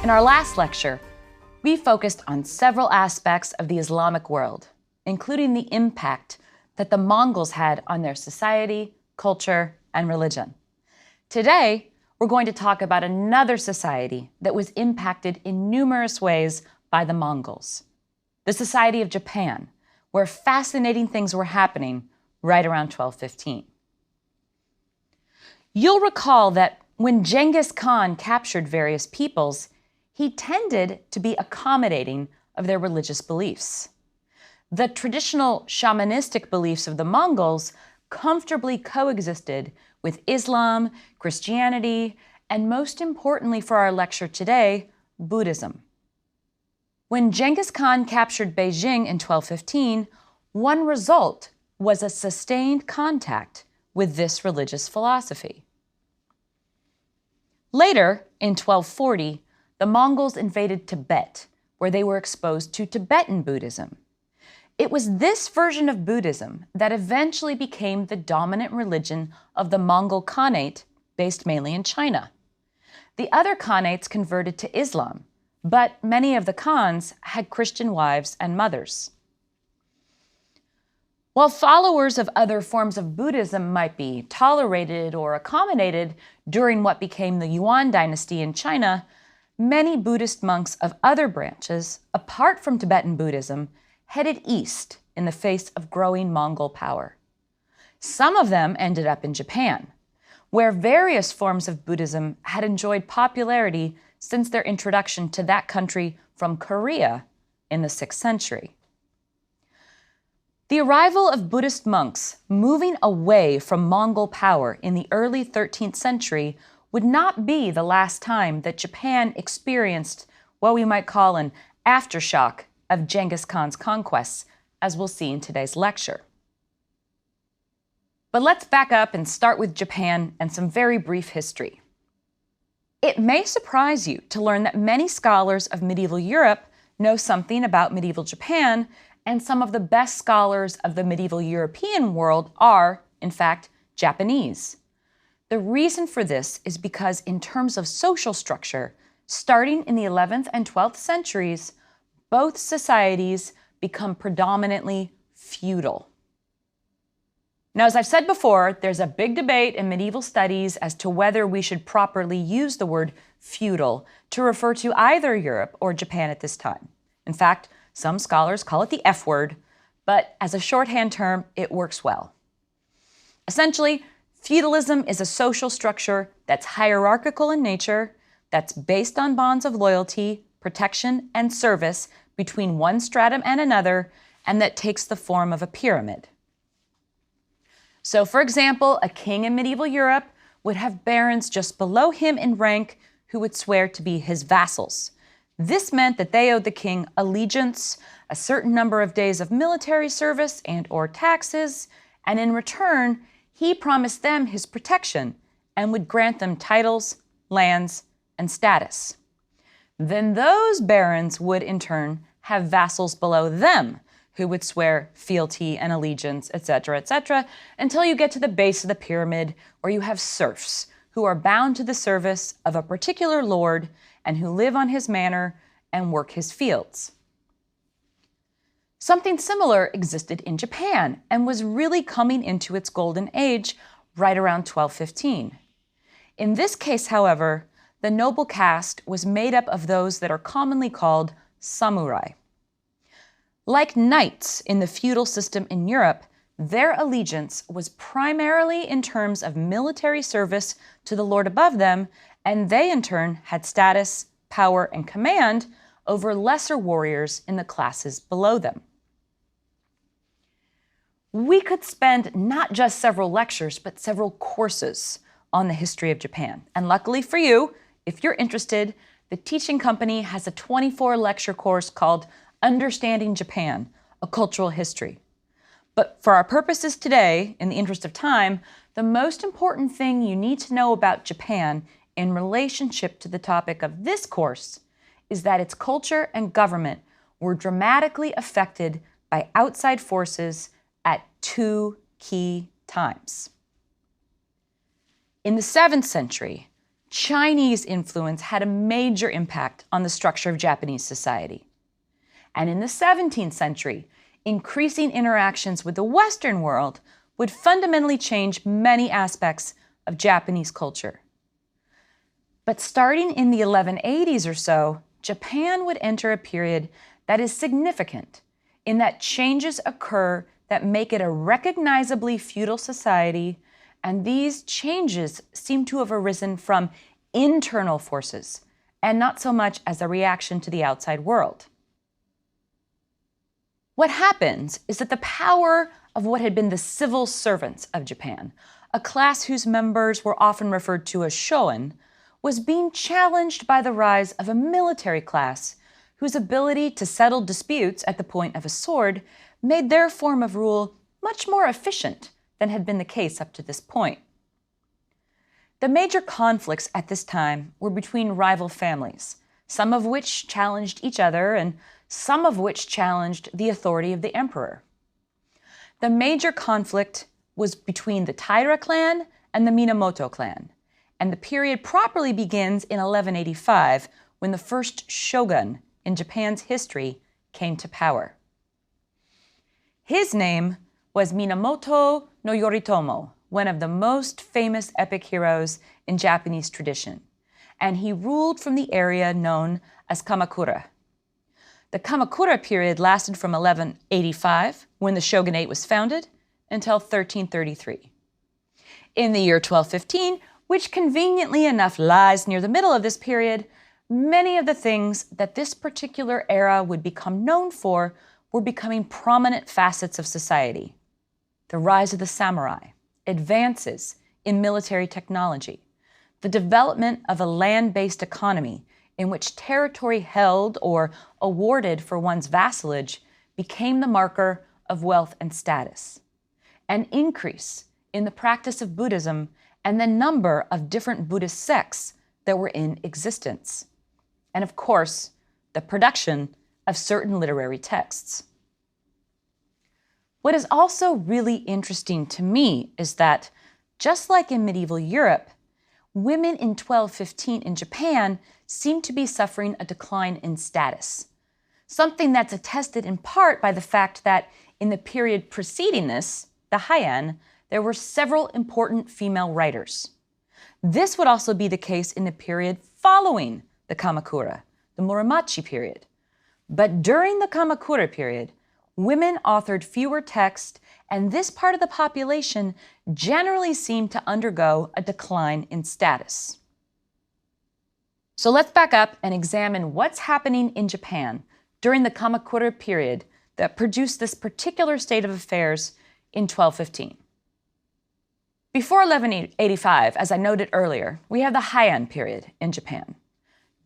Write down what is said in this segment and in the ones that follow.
In our last lecture, we focused on several aspects of the Islamic world, including the impact that the Mongols had on their society, culture, and religion. Today, we're going to talk about another society that was impacted in numerous ways by the Mongols, the Society of Japan, where fascinating things were happening right around 1215. You'll recall that when Genghis Khan captured various peoples, he tended to be accommodating of their religious beliefs. The traditional shamanistic beliefs of the Mongols comfortably coexisted with Islam, Christianity, and most importantly for our lecture today, Buddhism. When Genghis Khan captured Beijing in 1215, one result was a sustained contact with this religious philosophy. Later, in 1240, the Mongols invaded Tibet, where they were exposed to Tibetan Buddhism. It was this version of Buddhism that eventually became the dominant religion of the Mongol Khanate, based mainly in China. The other Khanates converted to Islam, but many of the Khans had Christian wives and mothers. While followers of other forms of Buddhism might be tolerated or accommodated during what became the Yuan dynasty in China, many Buddhist monks of other branches, apart from Tibetan Buddhism, headed east in the face of growing Mongol power. Some of them ended up in Japan, where various forms of Buddhism had enjoyed popularity since their introduction to that country from Korea in the 6th century. The arrival of Buddhist monks moving away from Mongol power in the early 13th century would not be the last time that Japan experienced what we might call an aftershock of Genghis Khan's conquests, as we'll see in today's lecture. But let's back up and start with Japan and some very brief history. It may surprise you to learn that many scholars of medieval Europe know something about medieval Japan, and some of the best scholars of the medieval European world are, in fact, Japanese. The reason for this is because in terms of social structure, starting in the 11th and 12th centuries, both societies become predominantly feudal. Now, as I've said before, there's a big debate in medieval studies as to whether we should properly use the word feudal to refer to either Europe or Japan at this time. In fact, some scholars call it the F word, but as a shorthand term, it works well. Essentially, feudalism is a social structure that's hierarchical in nature, that's based on bonds of loyalty, protection, and service between one stratum and another, and that takes the form of a pyramid. So, for example, a king in medieval Europe would have barons just below him in rank who would swear to be his vassals. This meant that they owed the king allegiance, a certain number of days of military service and/or taxes, and in return, he promised them his protection and would grant them titles, lands, and status. Then those barons would in turn have vassals below them who would swear fealty and allegiance, etc., until you get to the base of the pyramid where you have serfs who are bound to the service of a particular lord and who live on his manor and work his fields. Something similar existed in Japan and was really coming into its golden age right around 1215. In this case, however, the noble caste was made up of those that are commonly called samurai. Like knights in the feudal system in Europe, their allegiance was primarily in terms of military service to the lord above them, and they in turn had status, power, and command over lesser warriors in the classes below them. We could spend not just several lectures, but several courses on the history of Japan. And luckily for you, if you're interested, the teaching company has a 24-lecture course called Understanding Japan, A Cultural History. But for our purposes today, in the interest of time, the most important thing you need to know about Japan in relationship to the topic of this course is that its culture and government were dramatically affected by outside forces at two key times. In the 7th century, Chinese influence had a major impact on the structure of Japanese society. And in the 17th century, increasing interactions with the Western world would fundamentally change many aspects of Japanese culture. But starting in the 1180s or so, Japan would enter a period that is significant in that changes occur that make it a recognizably feudal society, and these changes seem to have arisen from internal forces and not so much as a reaction to the outside world. What happens is that the power of what had been the civil servants of Japan, a class whose members were often referred to as shogun, was being challenged by the rise of a military class whose ability to settle disputes at the point of a sword made their form of rule much more efficient than had been the case up to this point. The major conflicts at this time were between rival families, some of which challenged each other and some of which challenged the authority of the emperor. The major conflict was between the Taira clan and the Minamoto clan, and the period properly begins in 1185 when the first shogun in Japan's history came to power. His name was Minamoto no Yoritomo, one of the most famous epic heroes in Japanese tradition, and he ruled from the area known as Kamakura. The Kamakura period lasted from 1185, when the shogunate was founded, until 1333. In the year 1215, which conveniently enough lies near the middle of this period, many of the things that this particular era would become known for were becoming prominent facets of society. The rise of the samurai, advances in military technology, the development of a land-based economy in which territory held or awarded for one's vassalage became the marker of wealth and status, an increase in the practice of Buddhism and the number of different Buddhist sects that were in existence, and of course, the production of certain literary texts. What is also really interesting to me is that, just like in medieval Europe, women in 1215 in Japan seem to be suffering a decline in status, something that's attested in part by the fact that in the period preceding this, the Heian, there were several important female writers. This would also be the case in the period following the Kamakura, the Muromachi period. But during the Kamakura period, women authored fewer texts, and this part of the population generally seemed to undergo a decline in status. So let's back up and examine what's happening in Japan during the Kamakura period that produced this particular state of affairs in 1215. Before 1185, as I noted earlier, we have the Heian period in Japan.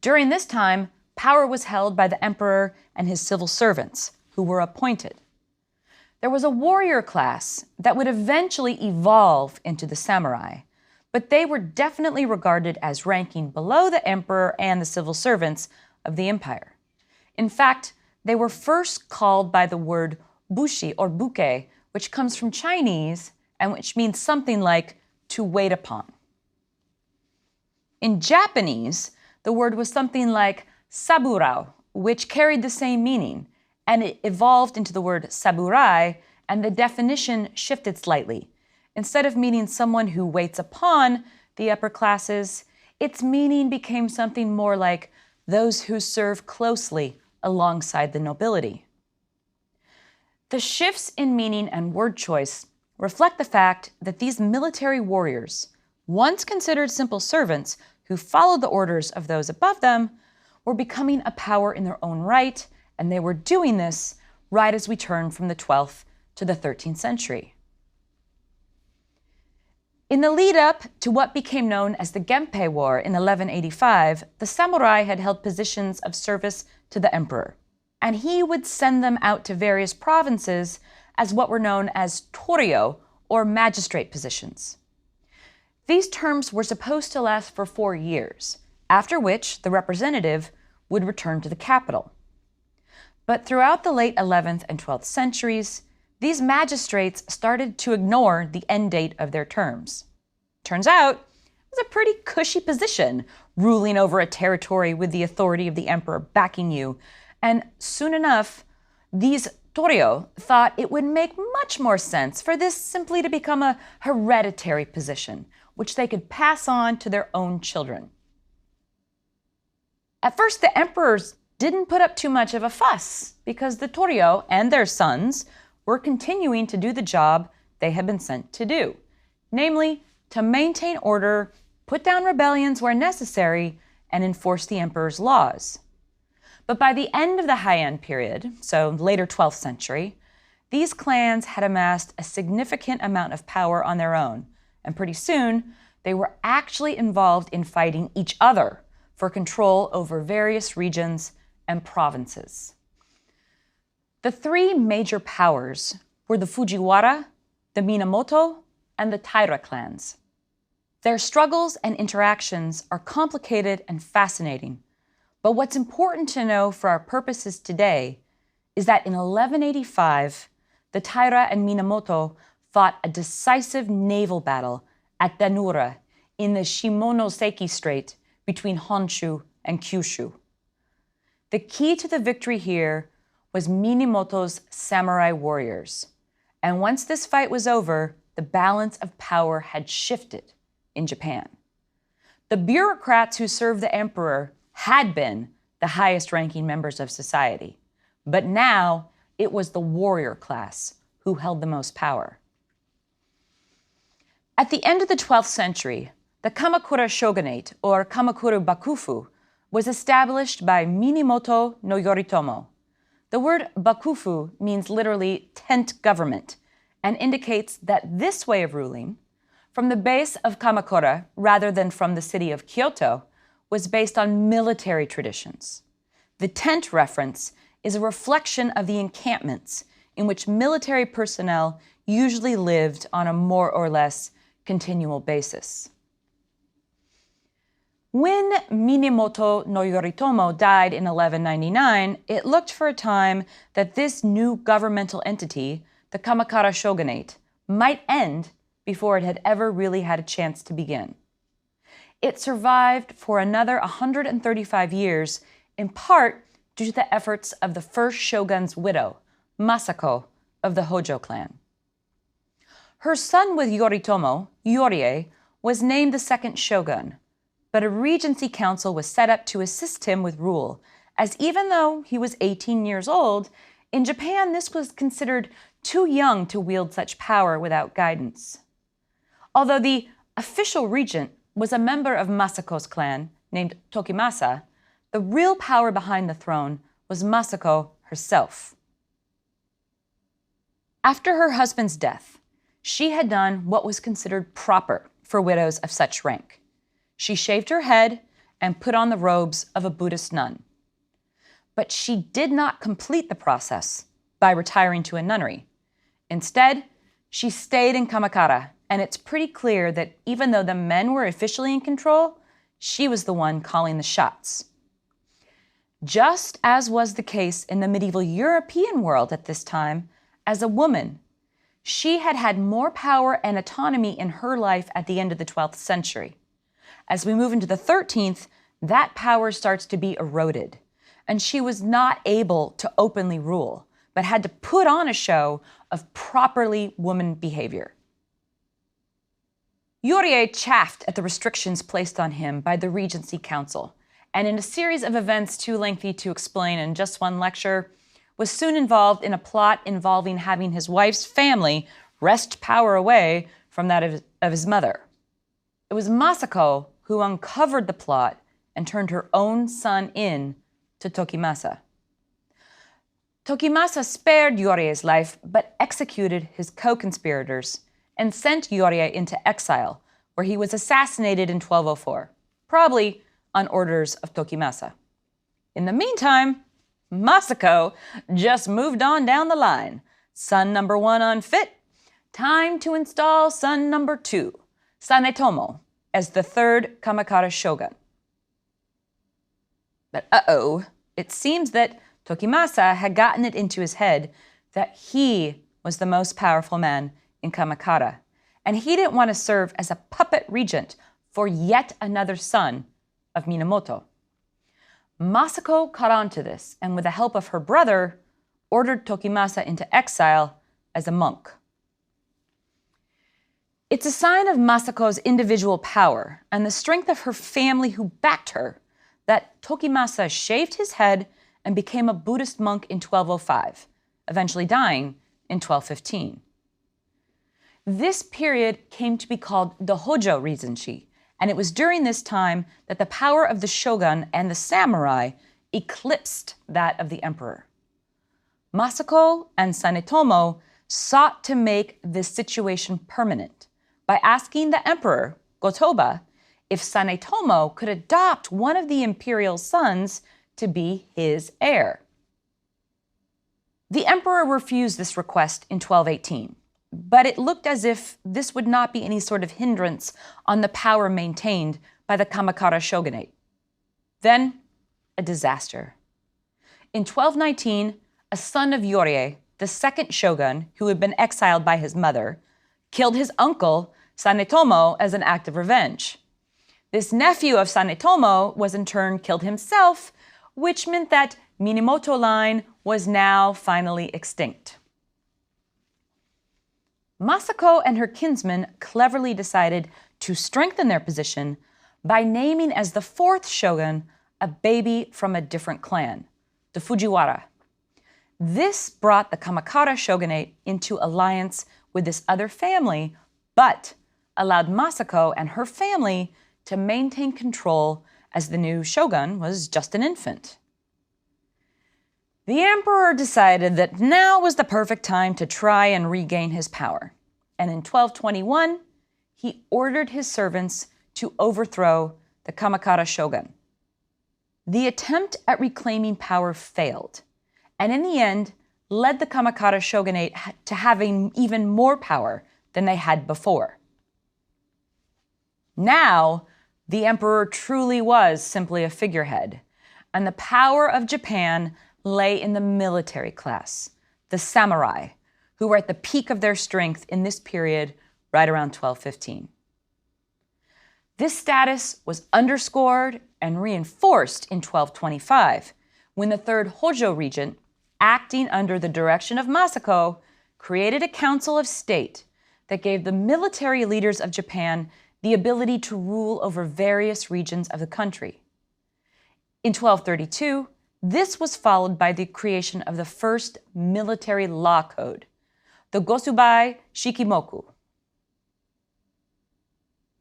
During this time, power was held by the emperor and his civil servants, who were appointed. There was a warrior class that would eventually evolve into the samurai, but they were definitely regarded as ranking below the emperor and the civil servants of the empire. In fact, they were first called by the word bushi or buke, which comes from Chinese and which means something like to wait upon. In Japanese, the word was something like saburao, which carried the same meaning, and it evolved into the word saburai, and the definition shifted slightly. Instead of meaning someone who waits upon the upper classes, its meaning became something more like those who serve closely alongside the nobility. The shifts in meaning and word choice reflect the fact that these military warriors, once considered simple servants who followed the orders of those above them, were becoming a power in their own right, and they were doing this right as we turn from the 12th to the 13th century. In the lead up to what became known as the Genpei War in 1185, the samurai had held positions of service to the emperor, and he would send them out to various provinces as what were known as torio, or magistrate positions. These terms were supposed to last for 4 years, after which the representative would return to the capital. But throughout the late 11th and 12th centuries, these magistrates started to ignore the end date of their terms. Turns out, was a pretty cushy position, ruling over a territory with the authority of the emperor backing you. And soon enough, these Toryo thought it would make much more sense for this simply to become a hereditary position, which they could pass on to their own children. At first, the emperors didn't put up too much of a fuss because the Toryo and their sons were continuing to do the job they had been sent to do, namely to maintain order, put down rebellions where necessary, and enforce the emperor's laws. But by the end of the Heian period, so later 12th century, these clans had amassed a significant amount of power on their own, and pretty soon they were actually involved in fighting each other for control over various regions and provinces. The three major powers were the Fujiwara, the Minamoto, and the Taira clans. Their struggles and interactions are complicated and fascinating, but what's important to know for our purposes today is that in 1185, the Taira and Minamoto fought a decisive naval battle at Danura in the Shimonoseki Strait between Honshu and Kyushu. The key to the victory here was Minamoto's samurai warriors. And once this fight was over, the balance of power had shifted in Japan. The bureaucrats who served the emperor had been the highest-ranking members of society, but now it was the warrior class who held the most power. At the end of the 12th century, the Kamakura shogunate, or Kamakura Bakufu, was established by Minamoto no Yoritomo. The word bakufu means literally tent government and indicates that this way of ruling, from the base of Kamakura rather than from the city of Kyoto, was based on military traditions. The tent reference is a reflection of the encampments in which military personnel usually lived on a more or less continual basis. When Minamoto no Yoritomo died in 1199, it looked for a time that this new governmental entity, the Kamakura shogunate, might end before it had ever really had a chance to begin. It survived for another 135 years, in part due to the efforts of the first shogun's widow, Masako, of the Hojo clan. Her son with Yoritomo, Yorie, was named the second shogun, but a regency council was set up to assist him with rule, as even though he was 18 years old, in Japan this was considered too young to wield such power without guidance. Although the official regent was a member of Masako's clan, named Tokimasa, the real power behind the throne was Masako herself. After her husband's death, she had done what was considered proper for widows of such rank. She shaved her head and put on the robes of a Buddhist nun. But she did not complete the process by retiring to a nunnery. Instead, she stayed in Kamakura, and it's pretty clear that even though the men were officially in control, she was the one calling the shots. Just as was the case in the medieval European world at this time, as a woman, she had had more power and autonomy in her life at the end of the 12th century. As we move into the 13th, that power starts to be eroded, and she was not able to openly rule, but had to put on a show of properly woman behavior. Yorie chafed at the restrictions placed on him by the Regency Council, and in a series of events too lengthy to explain in just one lecture, was soon involved in a plot involving having his wife's family wrest power away from that of his mother. It was Masako who uncovered the plot and turned her own son in to Tokimasa. Tokimasa spared Yorie's life, but executed his co-conspirators and sent Yorie into exile, where he was assassinated in 1204, probably on orders of Tokimasa. In the meantime, Masako just moved on down the line. Son number 1 unfit, time to install son number 2, Sanetomo, as the third Kamakura shogun. But it seems that Tokimasa had gotten it into his head that he was the most powerful man in Kamakura, and he didn't want to serve as a puppet regent for yet another son of Minamoto. Masako caught on to this, and with the help of her brother, ordered Tokimasa into exile as a monk. It's a sign of Masako's individual power and the strength of her family who backed her that Tokimasa shaved his head and became a Buddhist monk in 1205, eventually dying in 1215. This period came to be called the Hojo Regency, and it was during this time that the power of the shogun and the samurai eclipsed that of the emperor. Masako and Sanetomo sought to make this situation permanent by asking the emperor, Gotoba, if Sanetomo could adopt one of the imperial sons to be his heir. The emperor refused this request in 1218, but it looked as if this would not be any sort of hindrance on the power maintained by the Kamakura shogunate. Then, a disaster. In 1219, a son of Yorei, the second shogun who had been exiled by his mother, killed his uncle, Sanetomo, as an act of revenge. This nephew of Sanetomo was in turn killed himself, which meant that Minamoto line was now finally extinct. Masako and her kinsmen cleverly decided to strengthen their position by naming as the fourth shogun a baby from a different clan, the Fujiwara. This brought the Kamakura shogunate into alliance with this other family, but allowed Masako and her family to maintain control as the new shogun was just an infant. The emperor decided that now was the perfect time to try and regain his power, and in 1221, he ordered his servants to overthrow the Kamakura shogun. The attempt at reclaiming power failed, and in the end, led the Kamakura shogunate to having even more power than they had before. Now, the emperor truly was simply a figurehead, and the power of Japan lay in the military class, the samurai, who were at the peak of their strength in this period right around 1215. This status was underscored and reinforced in 1225, when the third Hojo regent, acting under the direction of Masako, created a council of state that gave the military leaders of Japan the ability to rule over various regions of the country. In 1232, this was followed by the creation of the first military law code, the Gosubai Shikimoku.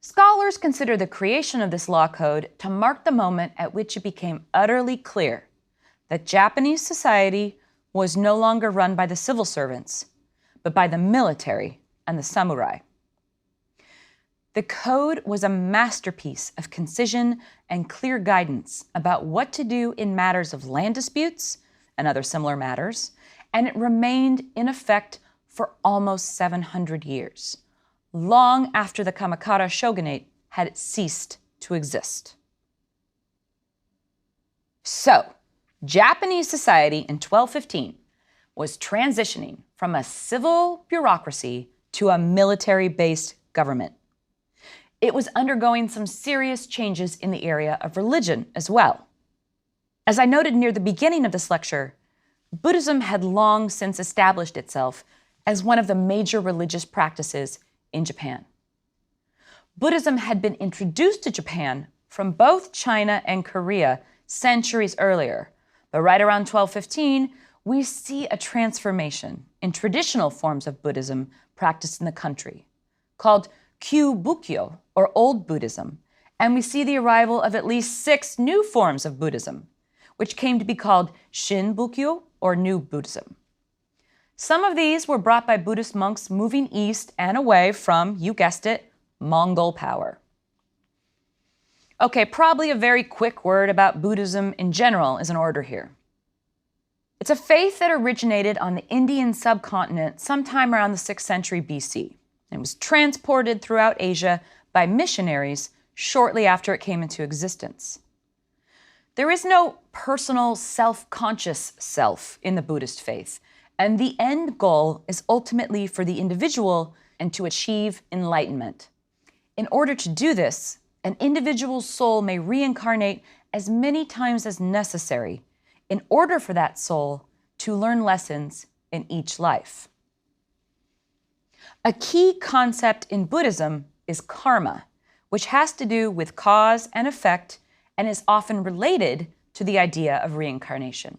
Scholars consider the creation of this law code to mark the moment at which it became utterly clear that Japanese society was no longer run by the civil servants, but by the military and the samurai. The code was a masterpiece of concision and clear guidance about what to do in matters of land disputes and other similar matters, and it remained in effect for almost 700 years, long after the Kamakura shogunate had ceased to exist. So, Japanese society in 1215 was transitioning from a civil bureaucracy to a military-based government. It was undergoing some serious changes in the area of religion as well. As I noted near the beginning of this lecture, Buddhism had long since established itself as one of the major religious practices in Japan. Buddhism had been introduced to Japan from both China and Korea centuries earlier, but right around 1215, we see a transformation in traditional forms of Buddhism practiced in the country, called Kyubukyo, or Old Buddhism, and we see the arrival of at least 6 new forms of Buddhism, which came to be called Shinbukyo, or New Buddhism. Some of these were brought by Buddhist monks moving east and away from, you guessed it, Mongol power. Okay, probably a very quick word about Buddhism in general is in order here. It's a faith that originated on the Indian subcontinent sometime around the 6th century BC. It was transported throughout Asia by missionaries shortly after it came into existence. There is no personal self-conscious self in the Buddhist faith, and the end goal is ultimately for the individual and to achieve enlightenment. In order to do this, an individual's soul may reincarnate as many times as necessary in order for that soul to learn lessons in each life. A key concept in Buddhism is karma, which has to do with cause and effect and is often related to the idea of reincarnation.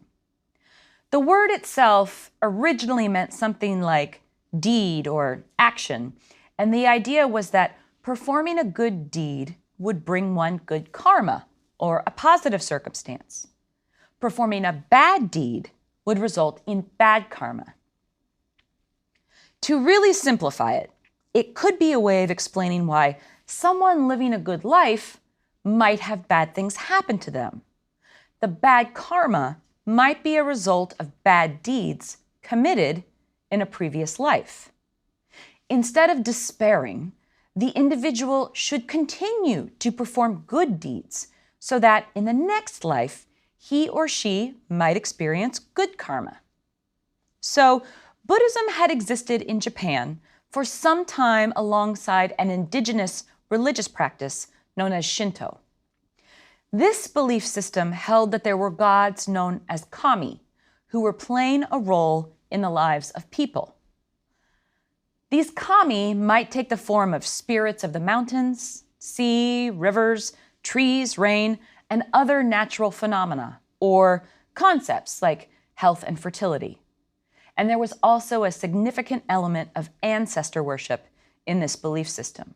The word itself originally meant something like deed or action, and the idea was that performing a good deed would bring one good karma, or a positive circumstance. Performing a bad deed would result in bad karma. To really simplify it, it could be a way of explaining why someone living a good life might have bad things happen to them. The bad karma might be a result of bad deeds committed in a previous life. Instead of despairing, the individual should continue to perform good deeds so that in the next life, he or she might experience good karma. So, Buddhism had existed in Japan for some time alongside an indigenous religious practice known as Shinto. This belief system held that there were gods known as kami, who were playing a role in the lives of people. These kami might take the form of spirits of the mountains, sea, rivers, trees, rain, and other natural phenomena, or concepts like health and fertility. And there was also a significant element of ancestor worship in this belief system.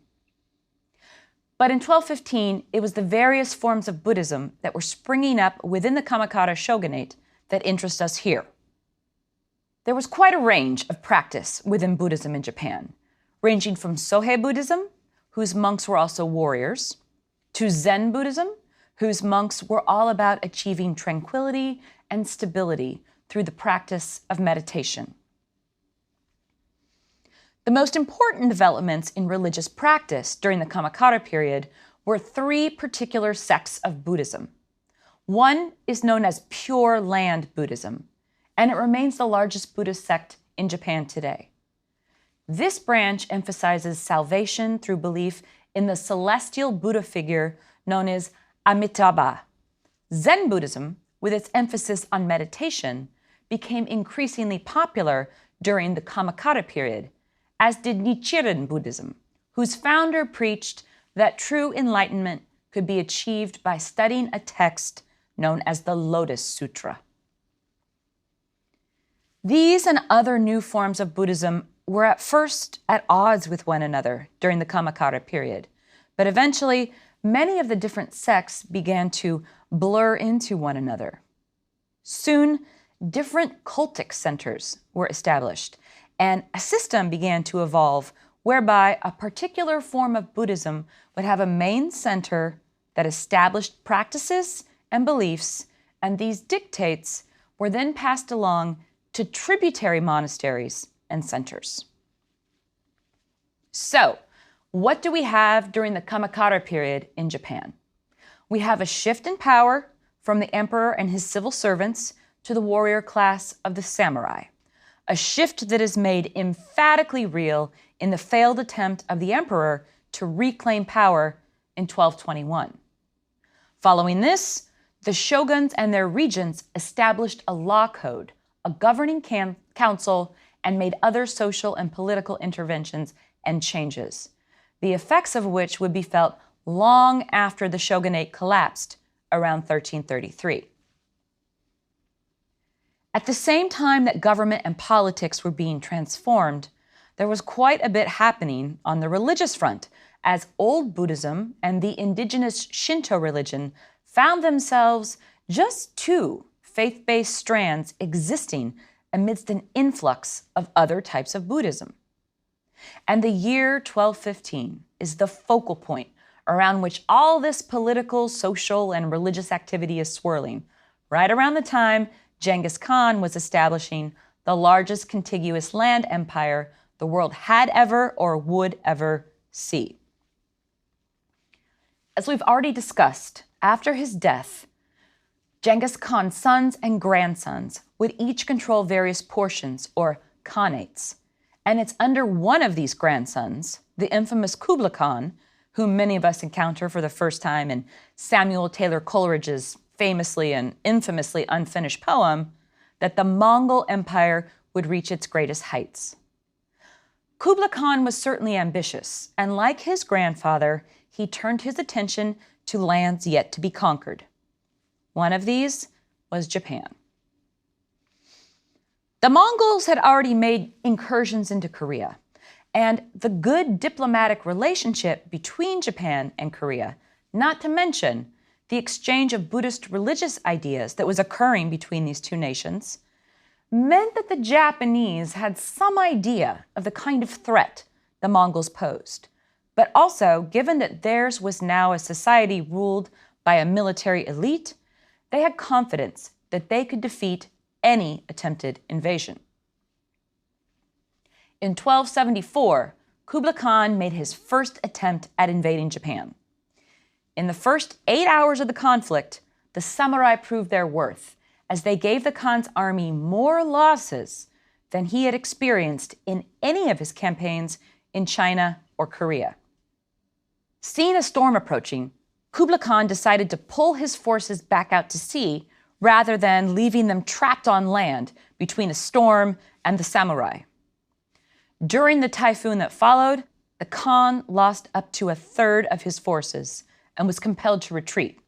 But in 1215, it was the various forms of Buddhism that were springing up within the Kamakura shogunate that interest us here. There was quite a range of practice within Buddhism in Japan, ranging from Sohei Buddhism, whose monks were also warriors, to Zen Buddhism, whose monks were all about achieving tranquility and stability through the practice of meditation. The most important developments in religious practice during the Kamakura period were three particular sects of Buddhism. One is known as Pure Land Buddhism, and it remains the largest Buddhist sect in Japan today. This branch emphasizes salvation through belief in the celestial Buddha figure known as Amitabha. Zen Buddhism, with its emphasis on meditation, became increasingly popular during the Kamakura period, as did Nichiren Buddhism, whose founder preached that true enlightenment could be achieved by studying a text known as the Lotus Sutra. These and other new forms of Buddhism were at first at odds with one another during the Kamakura period, but eventually many of the different sects began to blur into one another. Soon, different cultic centers were established, and a system began to evolve whereby a particular form of Buddhism would have a main center that established practices and beliefs, and these dictates were then passed along to tributary monasteries and centers. So, what do we have during the Kamakura period in Japan? We have a shift in power from the emperor and his civil servants to the warrior class of the samurai, a shift that is made emphatically real in the failed attempt of the emperor to reclaim power in 1221. Following this, the shoguns and their regents established a law code, a governing council, and made other social and political interventions and changes, the effects of which would be felt long after the shogunate collapsed around 1333. At the same time that government and politics were being transformed, there was quite a bit happening on the religious front, as old Buddhism and the indigenous Shinto religion found themselves just two faith-based strands existing amidst an influx of other types of Buddhism. And the year 1215 is the focal point around which all this political, social, and religious activity is swirling, right around the time Genghis Khan was establishing the largest contiguous land empire the world had ever or would ever see. As we've already discussed, after his death, Genghis Khan's sons and grandsons would each control various portions, or khanates, and it's under one of these grandsons, the infamous Kublai Khan, whom many of us encounter for the first time in Samuel Taylor Coleridge's famously and infamously unfinished poem, that the Mongol Empire would reach its greatest heights. Kublai Khan was certainly ambitious, and like his grandfather, he turned his attention to lands yet to be conquered. One of these was Japan. The Mongols had already made incursions into Korea, and the good diplomatic relationship between Japan and Korea, not to mention the exchange of Buddhist religious ideas that was occurring between these two nations, meant that the Japanese had some idea of the kind of threat the Mongols posed. But also, given that theirs was now a society ruled by a military elite, they had confidence that they could defeat any attempted invasion. In 1274, Kublai Khan made his first attempt at invading Japan. In the first 8 hours of the conflict, the samurai proved their worth, as they gave the Khan's army more losses than he had experienced in any of his campaigns in China or Korea. Seeing a storm approaching, Kublai Khan decided to pull his forces back out to sea rather than leaving them trapped on land between a storm and the samurai. During the typhoon that followed, the Khan lost up to a third of his forces and was compelled to retreat.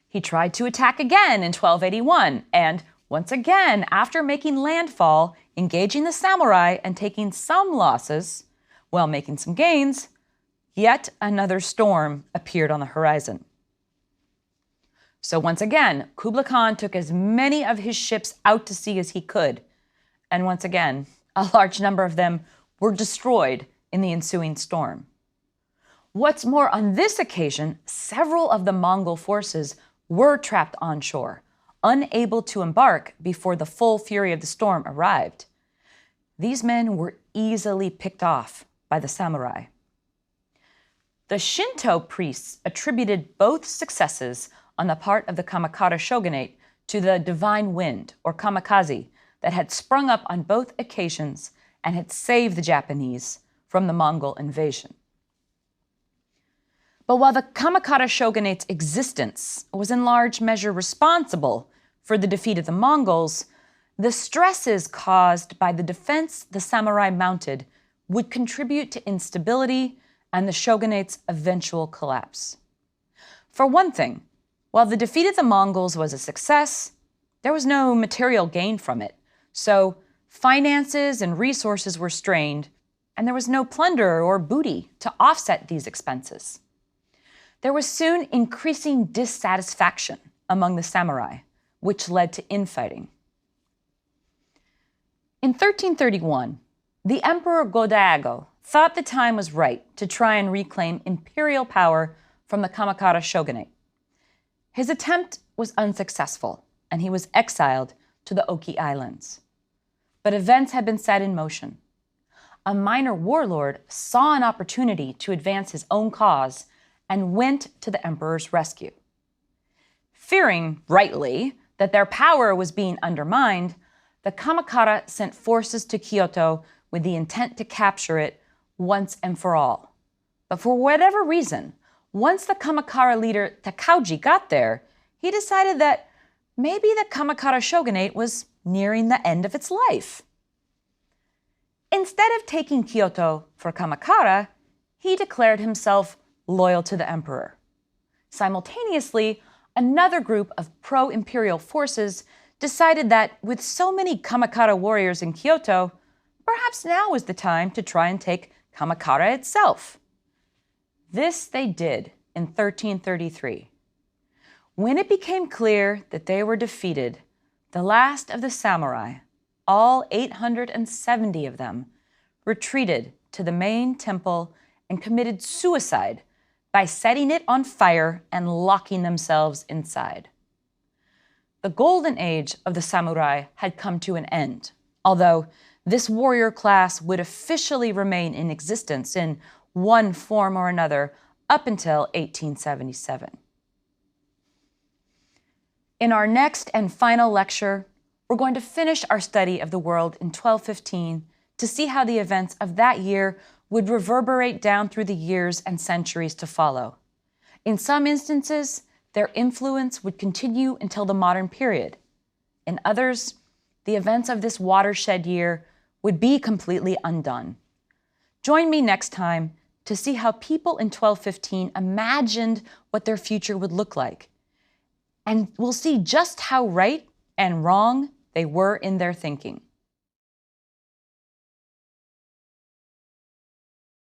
He tried to attack again in 1281, and once again, after making landfall, engaging the samurai and taking some losses, while making some gains, yet another storm appeared on the horizon. So once again, Kublai Khan took as many of his ships out to sea as he could, and once again, a large number of them were destroyed in the ensuing storm. What's more, on this occasion, several of the Mongol forces were trapped on shore, unable to embark before the full fury of the storm arrived. These men were easily picked off by the samurai. The Shinto priests attributed both successes on the part of the Kamakura shogunate to the divine wind, or kamikaze, that had sprung up on both occasions and had saved the Japanese from the Mongol invasion. But while the Kamakura shogunate's existence was in large measure responsible for the defeat of the Mongols, the stresses caused by the defense the samurai mounted would contribute to instability and the shogunate's eventual collapse. For one thing, while the defeat of the Mongols was a success, there was no material gain from it, so finances and resources were strained, and there was no plunder or booty to offset these expenses. There was soon increasing dissatisfaction among the samurai, which led to infighting. In 1331, the Emperor Go-Daigo thought the time was right to try and reclaim imperial power from the Kamakura shogunate. His attempt was unsuccessful, and he was exiled to the Oki Islands. But events had been set in motion. A minor warlord saw an opportunity to advance his own cause and went to the emperor's rescue. Fearing, rightly, that their power was being undermined, the Kamakura sent forces to Kyoto with the intent to capture it once and for all. But for whatever reason, once the Kamakura leader Takauji got there, he decided that maybe the Kamakura shogunate was nearing the end of its life. Instead of taking Kyoto for Kamakura, he declared himself loyal to the emperor. Simultaneously, another group of pro-imperial forces decided that with so many Kamakura warriors in Kyoto, perhaps now was the time to try and take Kamakura itself. This they did in 1333. When it became clear that they were defeated, the last of the samurai, all 870 of them, retreated to the main temple and committed suicide by setting it on fire and locking themselves inside. The golden age of the samurai had come to an end, although this warrior class would officially remain in existence in one form or another up until 1877. In our next and final lecture, we're going to finish our study of the world in 1215 to see how the events of that year would reverberate down through the years and centuries to follow. In some instances, their influence would continue until the modern period. In others, the events of this watershed year would be completely undone. Join me next time to see how people in 1215 imagined what their future would look like. And we'll see just how right and wrong they were in their thinking.